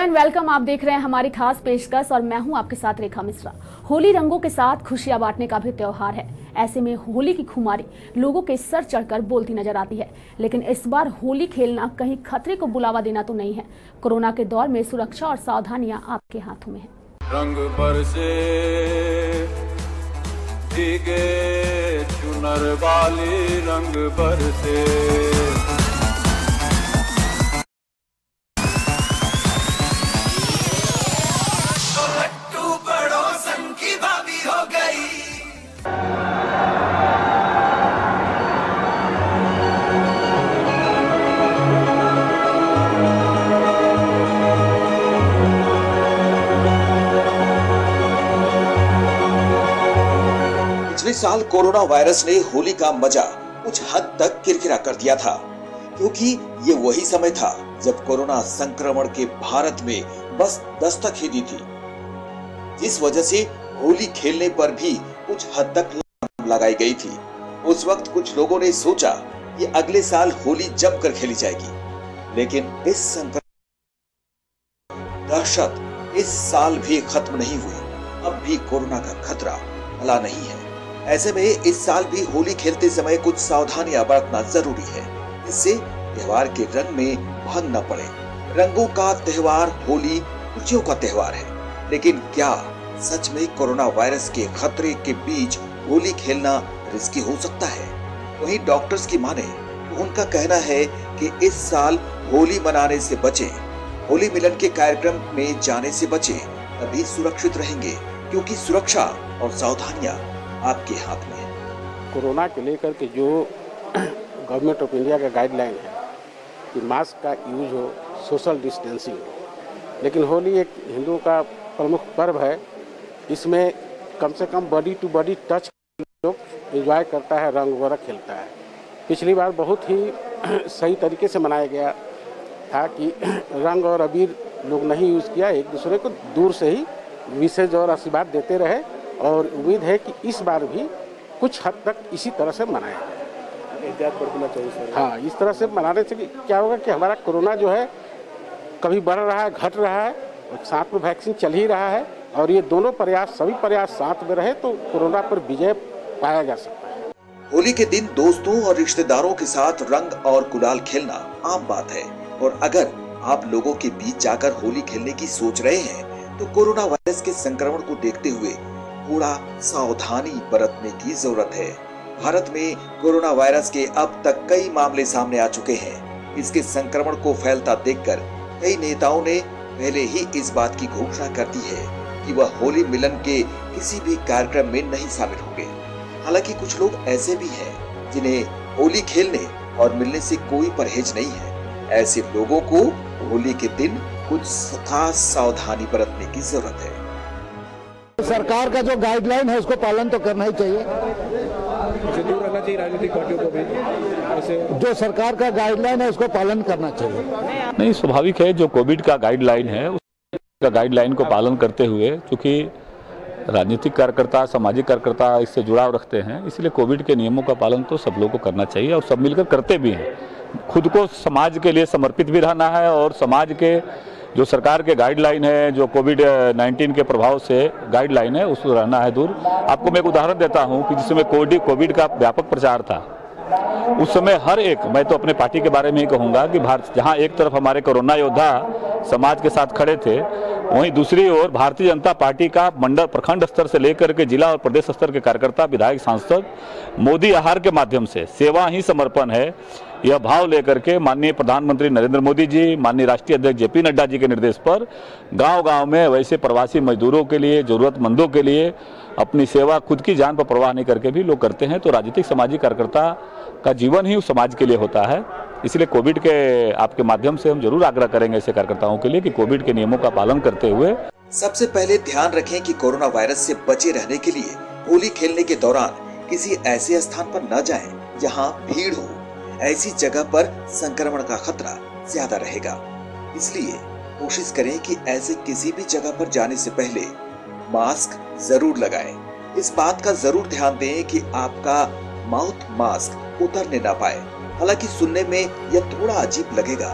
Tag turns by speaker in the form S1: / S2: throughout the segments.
S1: Welcome, आप देख रहे हैं हमारी खास पेशकश और मैं हूं आपके साथ रेखा मिश्रा। होली रंगों के साथ खुशियां बांटने का भी त्योहार है। ऐसे में होली की खुमारी लोगों के सर चढ़कर बोलती नजर आती है। लेकिन इस बार होली खेलना कहीं खतरे को बुलावा देना तो नहीं है। कोरोना के दौर में सुरक्षा और सावधानियां आपके हाथों में है।
S2: रंग बरसे भीगे चुनर वाली रंग बरसे।
S3: पिछले साल कोरोना वायरस ने होली का मजा कुछ हद तक किरकिरा कर दिया था, क्योंकि ये वही समय था जब कोरोना संक्रमण के भारत में बस दस्तक ही दी थी, जिस वजह से होली खेलने पर भी कुछ हद तक लगाम लगाई गई थी। उस वक्त कुछ लोगों ने सोचा कि अगले साल होली जमकर खेली जाएगी, लेकिन इस संक्रमण दहशत इस साल भी खत्म नहीं हुई। अब भी कोरोना का खतरा टला नहीं है। ऐसे में इस साल भी होली खेलते समय कुछ सावधानियां बरतना जरूरी है, इससे त्योहार के रंग में भंग न पड़े। रंगों का त्योहार होली खुशियों का त्योहार है, लेकिन क्या सच में कोरोना वायरस के खतरे के बीच होली खेलना रिस्की हो सकता है? वहीं डॉक्टर्स की माने तो उनका कहना है कि इस साल होली मनाने से बचें, होली मिलन के कार्यक्रम में जाने से बचें, तभी सुरक्षित रहेंगे, क्योंकि सुरक्षा और सावधानियां आपके हाथ में है।
S4: कोरोना को लेकर के जो गवर्नमेंट ऑफ इंडिया का गाइडलाइन है कि मास्क का यूज हो, सोशल डिस्टेंसिंग हो, लेकिन होली एक हिंदुओं का प्रमुख पर्व है। इसमें कम से कम बॉडी टू बॉडी टच लोग एंजॉय करता है, रंग वगैरह खेलता है। पिछली बार बहुत ही सही तरीके से मनाया गया था कि रंग और अबीर लोग नहीं यूज़ किया, एक दूसरे को दूर से ही विशेष और आशीर्वाद देते रहे, और उम्मीद है कि इस बार भी कुछ हद तक इसी तरह से मनाया जाए। एहतियात बरतना चाहिए सर। हाँ, इस तरह से मनाने से क्या होगा कि हमारा कोरोना जो है कभी बढ़ रहा है, घट रहा है, और साथ में वैक्सीन चल ही रहा है, और ये दोनों प्रयास, सभी प्रयास साथ में रहे तो कोरोना पर विजय पाया जा सकता है।
S3: होली के दिन दोस्तों और रिश्तेदारों के साथ रंग और गुलाल खेलना आम बात है, और अगर आप लोगों के बीच जाकर होली खेलने की सोच रहे हैं तो कोरोना वायरस के संक्रमण को देखते हुए थोड़ा सावधानी बरतने की जरूरत है। भारत में कोरोना वायरस के अब तक कई मामले सामने आ चुके हैं। इसके संक्रमण को फैलता देखकर कई नेताओं ने पहले ही इस बात की घोषणा कर दी है कि वह होली मिलन के किसी भी कार्यक्रम में नहीं शामिल होंगे। हालांकि कुछ लोग ऐसे भी हैं जिन्हें होली खेलने और मिलने से कोई परहेज नहीं है। ऐसे लोगों को होली के दिन कुछ खास सावधानी बरतने की जरूरत है।
S5: सरकार का जो गाइडलाइन है उसको पालन तो करना ही चाहिए।
S6: दूर रहना चाहिए राजनीतिक पार्टियों को भी।
S5: जो सरकार का गाइडलाइन है उसको पालन करना चाहिए।
S7: नहीं, स्वाभाविक है, जो कोविड का गाइडलाइन है उसका गाइडलाइन को पालन करते हुए, क्योंकि राजनीतिक कार्यकर्ता, सामाजिक कार्यकर्ता इससे जुड़ाव रखते हैं, इसलिए कोविड के नियमों का पालन तो सब लोगों को करना चाहिए, और सब मिलकर करते भी हैं। खुद को समाज के लिए समर्पित भी रहना है, और समाज के जो सरकार के गाइडलाइन है, जो कोविड-19 के प्रभाव से गाइडलाइन है, उसको रहना है दूर। आपको मैं एक उदाहरण देता हूं कि जिस समय कोविड का व्यापक प्रचार था, उस समय हर एक, मैं तो अपने पार्टी के बारे में ही कहूँगा कि जहाँ एक तरफ हमारे कोरोना योद्धा समाज के साथ खड़े थे, वहीं दूसरी ओर भारतीय जनता पार्टी का मंडल, प्रखंड स्तर से लेकर के जिला और प्रदेश स्तर के कार्यकर्ता, विधायक, सांसद मोदी आहार के माध्यम से सेवा ही समर्पण है, यह भाव लेकर के माननीय प्रधानमंत्री नरेंद्र मोदी जी, माननीय राष्ट्रीय अध्यक्ष जेपी नड्डा जी के निर्देश पर गांव-गांव में वैसे प्रवासी मजदूरों के लिए, जरूरतमंदों के लिए अपनी सेवा खुद की जान पर परवाह नहीं करके भी लोग करते हैं। तो राजनीतिक सामाजिक कार्यकर्ता का जीवन ही उस समाज के लिए होता है। इसलिए कोविड के आपके माध्यम से हम जरूर आग्रह करेंगे ऐसे कार्यकर्ताओं के लिए कि कोविड के नियमों का पालन करते हुए
S3: सबसे पहले ध्यान रखें कि कोरोना वायरस से बचे रहने के लिए होली खेलने के दौरान किसी ऐसे स्थान पर न जाएं जहां भीड़ हो। ऐसी जगह पर संक्रमण का खतरा ज्यादा रहेगा, इसलिए कोशिश करें कि ऐसे किसी भी जगह पर जाने से पहले मास्क जरूर लगाएं। इस बात का जरूर ध्यान दें कि आपका माउथ मास्क उतरने ना पाए। हालांकि सुनने में यह थोड़ा अजीब लगेगा,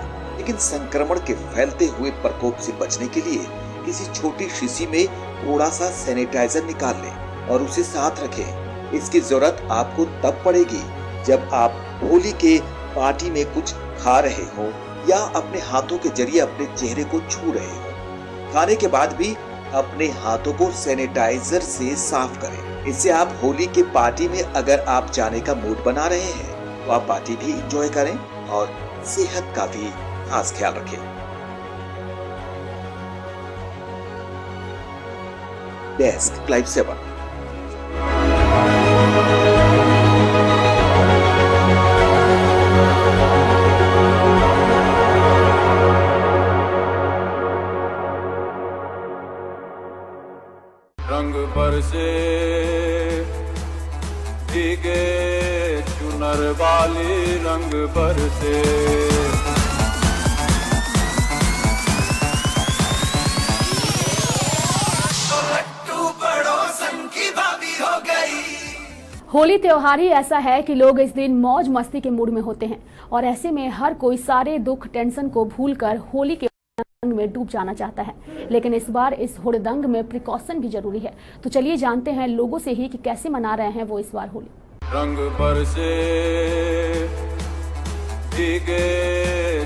S3: लेकिन संक्रमण के फैलते हुए प्रकोप से बचने के लिए किसी छोटी शीशी में थोड़ा सा सैनिटाइजर निकाल लें और उसे साथ रखें। इसकी जरूरत आपको तब पड़ेगी जब आप होली के पार्टी में कुछ खा रहे हो या अपने हाथों के जरिए अपने चेहरे को छू रहे हो। खाने के बाद भी अपने हाथों को सैनिटाइजर से साफ करें। इससे आप होली के पार्टी में अगर आप जाने का मूड बना रहे हैं तो आप पार्टी भी एंजॉय करें और सेहत का भी खास ख्याल रखें। Desk live 7।
S2: रंग बरसे भीगे चुनर वाली रंग बरसे।
S1: होली त्योहार ही ऐसा है कि लोग इस दिन मौज मस्ती के मूड में होते हैं और ऐसे में हर कोई सारे दुख टेंशन को भूलकर होली के रंग में डूब जाना चाहता है। लेकिन इस बार इस हुड़दंग में प्रिकॉशन भी जरूरी है। तो चलिए जानते हैं लोगों से ही कि कैसे मना रहे हैं वो इस बार होली।
S2: रंग बरसे भीगे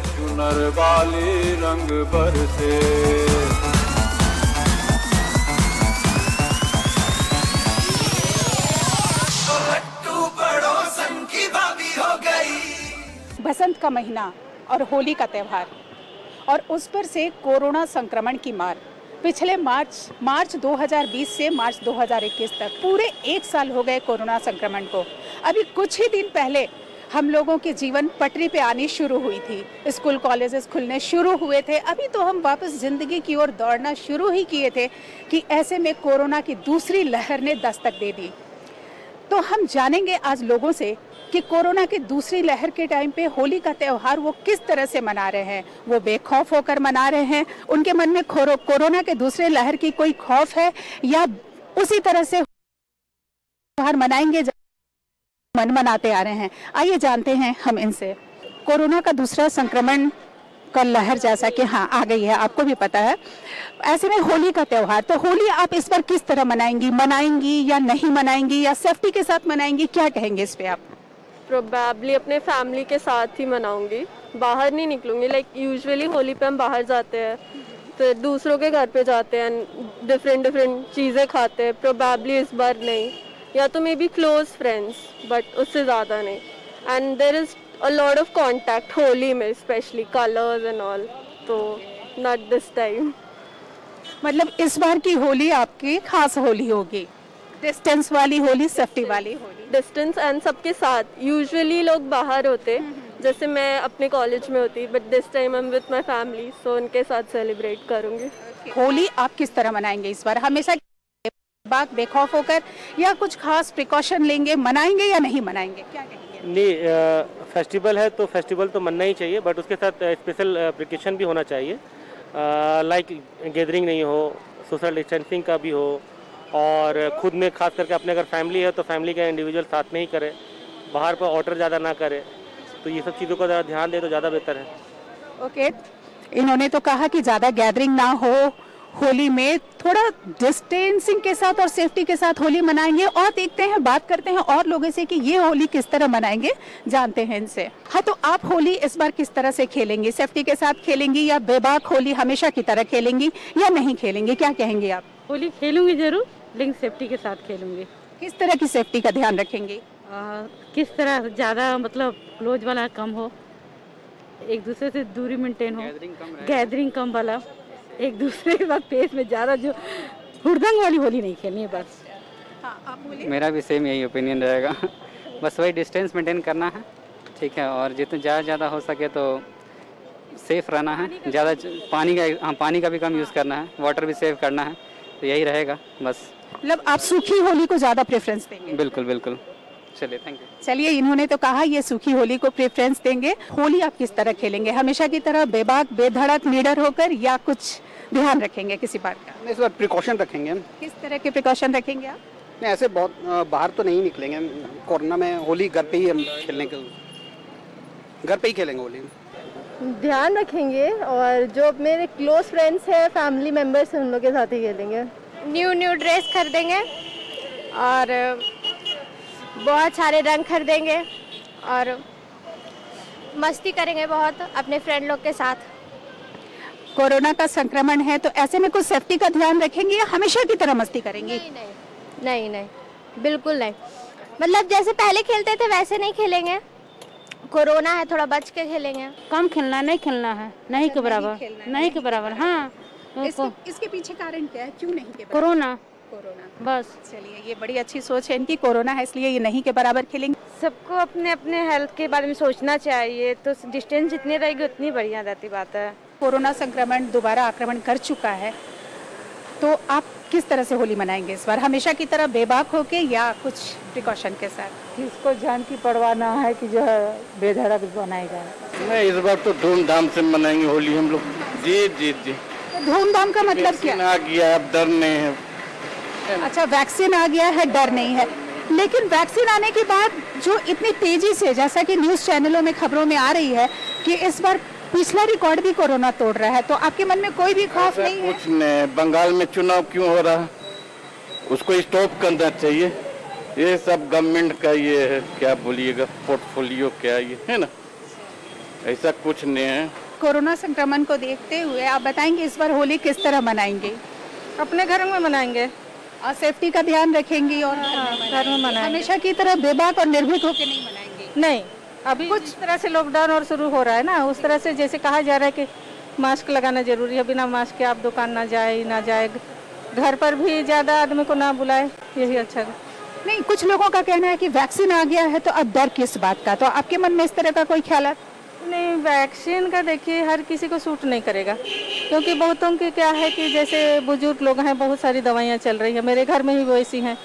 S2: चुनर वाली रंग बरसे।
S8: बसंत का महीना और होली का त्यौहार और उस पर से कोरोना संक्रमण की मार। पिछले मार्च 2020 से मार्च 2021 तक पूरे 1 साल हो गए कोरोना संक्रमण को। अभी कुछ ही दिन पहले हम लोगों के जीवन पटरी पे आनी शुरू हुई थी, स्कूल कॉलेजेस खुलने शुरू हुए थे। अभी तो हम वापस जिंदगी की ओर दौड़ना शुरू ही किए थे कि ऐसे में कोरोना की दूसरी लहर ने दस्तक दे दी। तो हम जानेंगे आज लोगों से कि कोरोना की दूसरी लहर के टाइम पे होली का त्यौहार वो किस तरह से मना रहे हैं। वो बेखौफ होकर मना रहे हैं, उनके मन में कोरोना के दूसरे लहर की कोई खौफ है या उसी तरह से त्यौहार मनाएंगे मन मनाते आ रहे हैं। आइए जानते हैं हम इनसे। कोरोना का दूसरा संक्रमण का लहर जैसा कि हाँ आ गई है, आपको भी पता है। ऐसे में होली का त्यौहार, तो होली आप इस पर किस तरह मनाएंगी या नहीं मनाएंगी या सेफ्टी के साथ मनाएंगी, क्या कहेंगे इस पे आप?
S9: प्रोबेबली अपने फैमिली के साथ ही मनाऊंगी, बाहर नहीं निकलूंगी। लाइक यूजुअली होली पे हम बाहर जाते हैं, फिर दूसरों के घर पे जाते हैं, डिफरेंट चीज़ें खाते हैं। प्रोबेबली इस बार नहीं, या तो maybe close friends, but उससे ज़्यादा नहीं। And there is a lot of contact Holi में, स्पेशली कलर्स एंड ऑल, तो नॉट दिस टाइम।
S8: मतलब इस बार की होली आपकी खास होली होगी, डिस्टेंस वाली होली, सेफ्टी वाली होली।
S9: डिस्टेंस एंड सबके साथ। यूजुअली लोग बाहर होते, जैसे मैं अपने कॉलेज में होती, but this time I am with my family, so उनके साथ सेलिब्रेट करूंगी।
S8: होली आप किस तरह मनाएंगे इस बार? हमेशा बेखौफ होकर या कुछ खास प्रिकॉशन लेंगे, मनाएंगे या नहीं मनाएंगे, क्या कहेंगे?
S10: नहीं, फेस्टिवल है तो फेस्टिवल तो मनना ही चाहिए, बट उसके साथ स्पेशल प्रिकॉशन भी होना चाहिए। लाइक गैदरिंग नहीं हो, सोशल डिस्टेंसिंग का भी हो, और खुद में खास करके अपने अगर फैमिली है तो फैमिली का इंडिविजुअल साथ में ही करे, बाहर पर ऑर्डर ज़्यादा ना करे। तो ये सब चीज़ों को ज़्यादा ध्यान दे तो ज़्यादा बेहतर है।
S8: ओके, इन्होंने तो कहा कि ज़्यादा गैदरिंग ना हो होली में, थोड़ा डिस्टेंसिंग के साथ और सेफ्टी के साथ होली मनाएंगे। और देखते हैं, बात करते हैं और लोगों से कि ये होली किस तरह मनाएंगे, जानते हैं इनसे। हाँ, तो आप होली इस बार किस तरह से खेलेंगी? सेफ्टी के साथ खेलेंगी या बेबाक होली हमेशा की तरह खेलेंगी या नहीं खेलेंगी, क्या कहेंगे आप?
S11: होली खेलूंगी जरूर, लेकिन सेफ्टी के साथ खेलूंगी।
S8: किस तरह की सेफ्टी का ध्यान रखेंगे?
S11: किस तरह? ज़्यादा मतलब क्लोज वाला कम हो, एक दूसरे से दूरी मेंटेन हो, गैदरिंग कम वाला, एक दूसरे के साथ पेस में ज़्यादा जो हुड़दंग वाली होली नहीं खेलनी है बस।
S8: हाँ, आप बोलिए।
S12: मेरा भी सेम यही ओपिनियन रहेगा। बस वही डिस्टेंस मेंटेन करना है, ठीक है, और जितना ज़्यादा हो सके तो सेफ रहना है। ज़्यादा पानी का भी कम यूज़ करना है, वाटर भी सेव करना है, तो यही रहेगा बस।
S8: मतलब आप सूखी होली को ज़्यादा प्रेफरेंस देंगे?
S12: बिल्कुल बिल्कुल। चलिए, थैंक यू।
S8: चलिए, इन्होंने तो कहा ये सूखी होली को प्रेफरेंस देंगे। होली आप किस तरह खेलेंगे? हमेशा की तरह बेबाक बेधड़क निडर होकर या कुछ ध्यान रखेंगे किसी बात का?
S4: इस बार प्रिकॉशन रखेंगे।
S8: किस तरह के प्रिकॉशन रखेंगे आप?
S4: नहीं, ऐसे बहुत बाहर तो नहीं निकलेंगे कोरोना में। होली घर पे ही हम खेलने के, घर पे ही खेलेंगे होली।
S9: ध्यान रखेंगे और जो मेरे क्लोज फ्रेंड्स हैं, फैमिली मेम्बर्स हैं, उन लोग के साथ ही खेलेंगे।
S13: न्यू ड्रेस खरीदेंगे और बहुत सारे रंग खरीदेंगे और मस्ती करेंगे बहुत अपने फ्रेंड लोग के साथ।
S8: कोरोना का संक्रमण है तो ऐसे में कुछ सेफ्टी का ध्यान रखेंगे या हमेशा की तरह मस्ती करेंगे?
S13: नहीं, बिल्कुल नहीं। मतलब जैसे पहले खेलते थे वैसे नहीं खेलेंगे। कोरोना है, थोड़ा बच के खेलेंगे।
S11: कम खेलना, नहीं खेलना है, नहीं के बराबर, नहीं के बराबर। हाँ,
S8: इसके पीछे कारण क्या है, क्यों नहीं के बराबर?
S11: कोरोना
S8: बस। चलिए, ये बड़ी अच्छी सोच है इनकी, कोरोना है इसलिए ये नहीं के बराबर खेलेंगे।
S11: सबको अपने अपने हेल्थ के बारे में सोचना चाहिए, तो डिस्टेंस जितनी रहेगी उतनी बढ़िया रहती बात है।
S8: कोरोना संक्रमण दोबारा आक्रमण कर चुका है, तो आप किस तरह से होली मनाएंगे इस बार? हमेशा की तरह बेबाक होके या कुछ प्रिकॉशन के साथ?
S14: किसको जान की परवाह ना है कि जो है बेधड़क बनाएगा।
S15: नहीं, इस बार तो धूमधाम से मनाएंगे होली हम लोग। जी जी जी।
S8: धूमधाम का मतलब क्या?
S15: आ गया, अब डर नहीं है।
S8: अच्छा, वैक्सीन आ गया है, डर नहीं है। लेकिन वैक्सीन आने के बाद जो इतनी तेजी से, जैसा कि न्यूज़ चैनलों में खबरों में आ रही है कि इस बार पिछला रिकॉर्ड भी कोरोना तोड़ रहा है, तो आपके मन में कोई भी खौफ नहीं है?
S15: कुछ नहीं। बंगाल में चुनाव क्यों हो रहा, उसको स्टॉप करना चाहिए। ये सब गवर्नमेंट का ये है, क्या बोलिएगा, पोर्टफोलियो क्या ये है ना, ऐसा कुछ नहीं है।
S8: कोरोना संक्रमण को देखते हुए आप बताएंगे इस बार होली किस तरह मनाएंगे?
S11: अपने घर में मनाएंगे
S8: और सेफ्टी का ध्यान रखेंगी और
S11: घर में मनाएंगे।
S8: हमेशा की तरह बेबाक और निर्भीक होकर नहीं मनाएंगे?
S11: नहीं, अभी कुछ तरह से लॉकडाउन और शुरू हो रहा है ना, उस तरह से जैसे कहा जा रहा है कि मास्क लगाना जरूरी है, बिना मास्क के आप दुकान ना जाए, घर पर भी ज़्यादा आदमी को ना बुलाए, यही अच्छा है।
S8: नहीं, कुछ लोगों का कहना है कि वैक्सीन आ गया है तो अब डर किस बात का, तो आपके मन में इस तरह का कोई ख्याल?
S11: नहीं, वैक्सीन का देखिए हर किसी को सूट नहीं करेगा, क्योंकि बहुतों की क्या है कि जैसे बुजुर्ग लोग हैं, बहुत सारी दवाइयाँ चल रही है, मेरे घर में ही वो ऐसी हैं,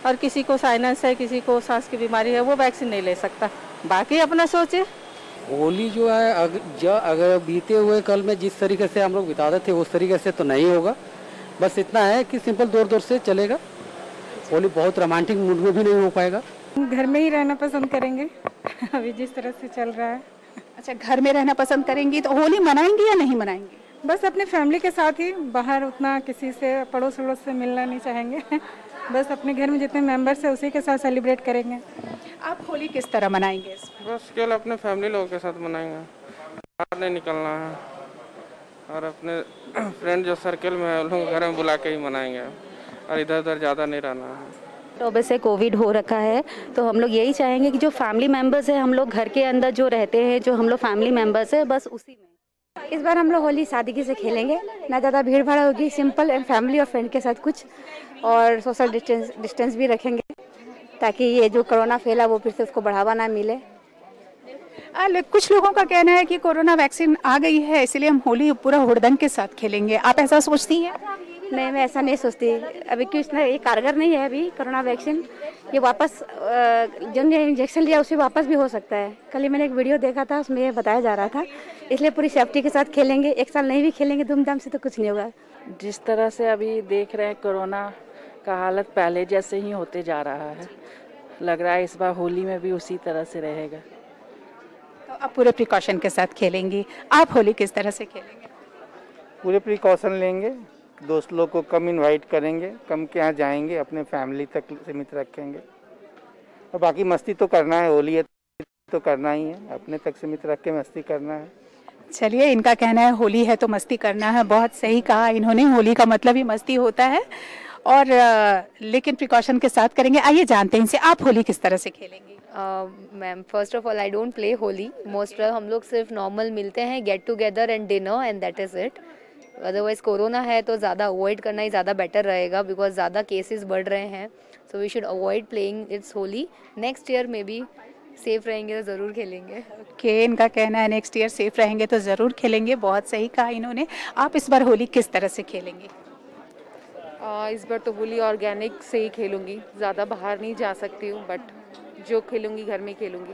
S11: और किसी को साइनस है, किसी को सांस की बीमारी है, वो वैक्सीन नहीं ले सकता। बाकी अपना सोचे।
S16: होली जो है अगर बीते हुए कल में जिस तरीके से हम लोग बिताते थे उस तरीके से तो नहीं होगा। बस इतना है कि सिंपल दौर से चलेगा। होली बहुत रोमांटिक मूड में भी नहीं हो पाएगा।
S11: घर में ही रहना पसंद करेंगे अभी जिस तरह से चल रहा है।
S8: अच्छा, घर में रहना पसंद करेंगी, तो होली मनाएंगी या नहीं मनाएंगी?
S11: बस अपने फैमिली के साथ ही, बाहर उतना किसी से पड़ोस वड़ोस से मिलना नहीं चाहेंगे बस अपने घर में जितने मेंबर्स हैं उसी के साथ सेलिब्रेट करेंगे।
S8: आप होली किस तरह मनाएंगे?
S17: बस केवल अपने फैमिली लोगों के साथ मनाएंगे, बाहर नहीं निकलना है, और अपने फ्रेंड जो सर्कल में है उन लोग घर में बुला के ही मनाएंगे, और इधर उधर ज़्यादा नहीं रहना है।
S18: तो वैसे कोविड हो रखा है, तो हम लोग यही चाहेंगे कि जो फैमिली मेंबर्स हैं, हम लोग घर के अंदर जो रहते हैं, जो हम लोग फैमिली मेंबर्स हैं, बस उसी में
S19: इस बार हम लोग होली सादगी से खेलेंगे, ना ज़्यादा भीड़ भाड़ होगी, सिंपल एंड फैमिली और फ्रेंड के साथ कुछ, और सोशल डिस्टेंस भी रखेंगे ताकि ये जो कोरोना फैला वो फिर से उसको बढ़ावा ना मिले।
S8: कुछ लोगों का कहना है कि कोरोना वैक्सीन आ गई है इसलिए हम होली पूरा हुड़दंग के साथ खेलेंगे, आप ऐसा सोचती हैं?
S19: नहीं, मैं ऐसा नहीं सोचती। अभी क्यों इसमें ये कारगर नहीं है अभी कोरोना वैक्सीन, ये वापस जिनने इंजेक्शन लिया उसे वापस भी हो सकता है। कल ही मैंने एक वीडियो देखा था, उसमें ये बताया जा रहा था, इसलिए पूरी सेफ्टी के साथ खेलेंगे। एक साल नहीं भी खेलेंगे धूमधाम से तो कुछ नहीं होगा।
S20: जिस तरह से अभी देख रहे हैं कोरोना का हालत पहले जैसे ही होते जा रहा है, लग रहा है इस बार होली में भी उसी तरह से रहेगा।
S8: तो आप पूरे प्रिकॉशन के साथ खेलेंगी। आप होली किस तरह से खेलेंगे?
S21: पूरे प्रिकॉशन लेंगे, दोस्त लोग को कम इनवाइट करेंगे, कम के यहाँ जाएंगे, अपने फैमिली तक सीमित रखेंगे, और बाकी मस्ती तो करना है, होली है तो करना ही है, अपने तक सीमित रख के मस्ती करना है।
S8: चलिए, इनका कहना है होली है तो मस्ती करना है, बहुत सही कहा इन्होंने, होली का मतलब ही मस्ती होता है, और लेकिन प्रिकॉशन के साथ करेंगे। आइए जानते हैं इनसे, आप होली किस तरह से खेलेंगे?
S22: Ma'am, first of all I don't play Holi, most हम लोग सिर्फ नॉर्मल मिलते हैं, get together and dinner and that is it. Otherwise corona है तो ज़्यादा अवॉइड करना ही ज़्यादा बेटर रहेगा, बिकॉज ज़्यादा केसेस बढ़ रहे हैं, so we should avoid playing its Holi. Next year में भी सेफ रहेंगे तो ज़रूर खेलेंगे।
S8: ओके, इनका कहना है नेक्स्ट ईयर सेफ रहेंगे तो ज़रूर खेलेंगे, बहुत सही कहा इन्होंने। आप इस बार होली किस तरह से खेलेंगे?
S23: इस बार तो होली ऑर्गेनिक से ही खेलूँगी, ज़्यादा बाहर नहीं जा सकती हूँ, बट जो खेलूँगी घर में खेलूँगी।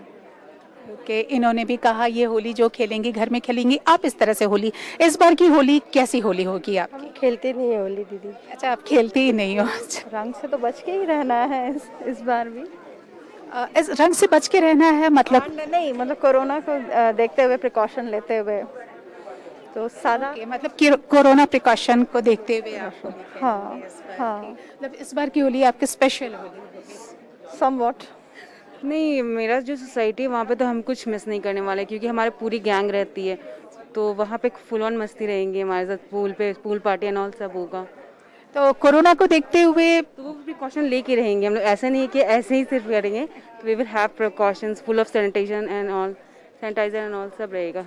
S8: ओके, इन्होंने भी कहा ये होली जो खेलेंगी घर में खेलेंगी। आप इस तरह से होली, इस बार की होली कैसी होली होगी आपकी?
S11: खेलते नहीं है होली दीदी।
S8: अच्छा, आप खेलती ही नहीं हो?
S11: रंग से तो बच के ही रहना है इस बार भी।
S8: इस रंग से बच के रहना है मतलब?
S5: नहीं, मतलब कोरोना को देखते हुए, प्रिकॉशन लेते हुए, तो सादा
S8: मतलब कि कोरोना प्रिकॉशन को देखते हुए आप
S5: हाँ हाँ।
S8: मतलब इस बार की होली आपकी स्पेशल होली?
S5: समवॉट।
S6: नहीं, मेरा जो सोसाइटी है वहाँ पे तो हम कुछ मिस नहीं करने वाले, क्योंकि हमारे पूरी गैंग रहती है, तो वहाँ पे फुल ऑन मस्ती रहेंगी हमारे साथ, पूल पार्टी एंड ऑल सब होगा।
S8: तो कोरोना को देखते हुए
S6: तो वो प्रिकॉशन लेके रहेंगे हम लोग, ऐसा नहीं है कि ऐसे ही सिर्फ करेंगे, तो we will have precautions, full of sanitisation and all, sanitiser and all सब रहेगा।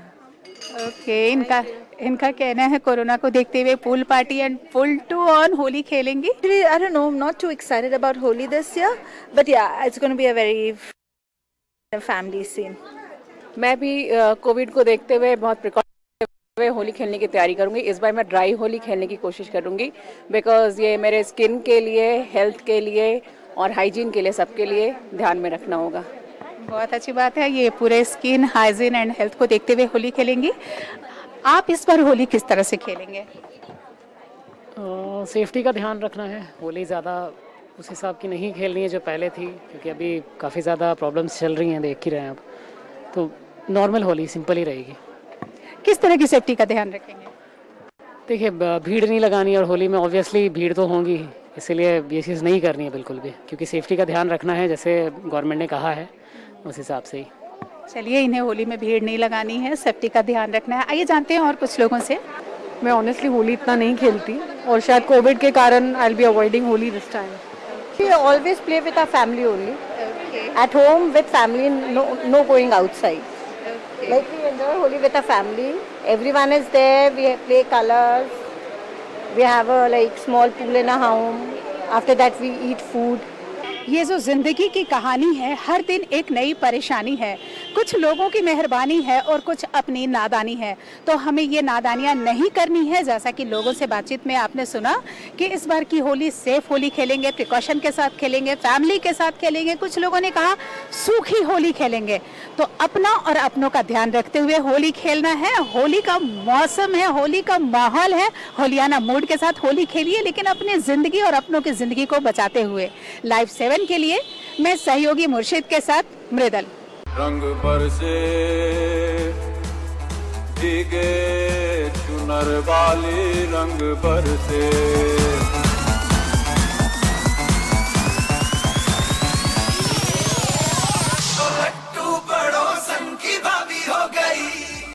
S8: ओके, इनका कहना है कोरोना को देखते हुए pool party and full to on Holi खेलेंगी।
S5: I don't know, I'm not too excited about Holi this year, but yeah, it's going to be a very family scene.
S7: मैं भी कोविड को देखते हुए बहुत प्रिकॉशन हुए होली खेलने की तैयारी करूंगी। इस बार मैं ड्राई होली खेलने की कोशिश करूंगी, बिकॉज ये मेरे स्किन के लिए, हेल्थ के लिए और हाइजीन के लिए, सबके लिए ध्यान में रखना होगा।
S8: बहुत अच्छी बात है, ये पूरे स्किन हाइजीन एंड हेल्थ को देखते हुए होली खेलेंगी। आप इस बार होली किस तरह से खेलेंगे?
S24: सेफ्टी का ध्यान रखना है, होली ज़्यादा उस हिसाब की नहीं खेलनी है जो पहले थी, क्योंकि अभी काफ़ी ज़्यादा प्रॉब्लम्स चल रही हैं, देख ही रहे हैं आप, तो नॉर्मल होली सिंपल ही रहेगी।
S8: किस तरह की सेफ्टी का ध्यान रखेंगे?
S24: देखिए, भीड़ नहीं लगानी, और होली में ऑब्वियसली भीड़ तो होंगी, इसीलिए ये चीज़ नहीं करनी है बिल्कुल भी, क्योंकि सेफ्टी का ध्यान रखना है, जैसे गवर्नमेंट ने कहा है उस हिसाब से ही।
S8: चलिए, इन्हें होली में भीड़ नहीं लगानी है, सेफ्टी का ध्यान रखना है। आइए जानते हैं और कुछ लोगों से।
S25: मैं ऑनेस्टली होली इतना नहीं खेलती, और शायद कोविड के कारण I will be avoiding Holi this time.
S5: We always play with our family only. Okay. At home with family, no going outside. Okay. Like we enjoy Holi with our family. Everyone is there. We play colors. We have a like small pool in our home. After that we eat food.
S8: ये जो जिंदगी की कहानी है, हर दिन एक नई परेशानी है। कुछ लोगों की मेहरबानी है और कुछ अपनी नादानी है, तो हमें ये नादानियाँ नहीं करनी है। जैसा कि लोगों से बातचीत में आपने सुना कि इस बार की होली सेफ होली खेलेंगे, प्रिकॉशन के साथ खेलेंगे, फैमिली के साथ खेलेंगे। कुछ लोगों ने कहा सूखी होली खेलेंगे। तो अपना और अपनों का ध्यान रखते हुए होली खेलना है। होली का मौसम है, होली का माहौल है, होलियाना मूड के साथ होली खेलिए, लेकिन अपनी जिंदगी और अपनों की जिंदगी को बचाते हुए। लाइव 7 के लिए मैं सहयोगी मुर्शिद के साथ मृदल।
S2: रंग बरसे भीगे चुनर वाली, रंग बरसे।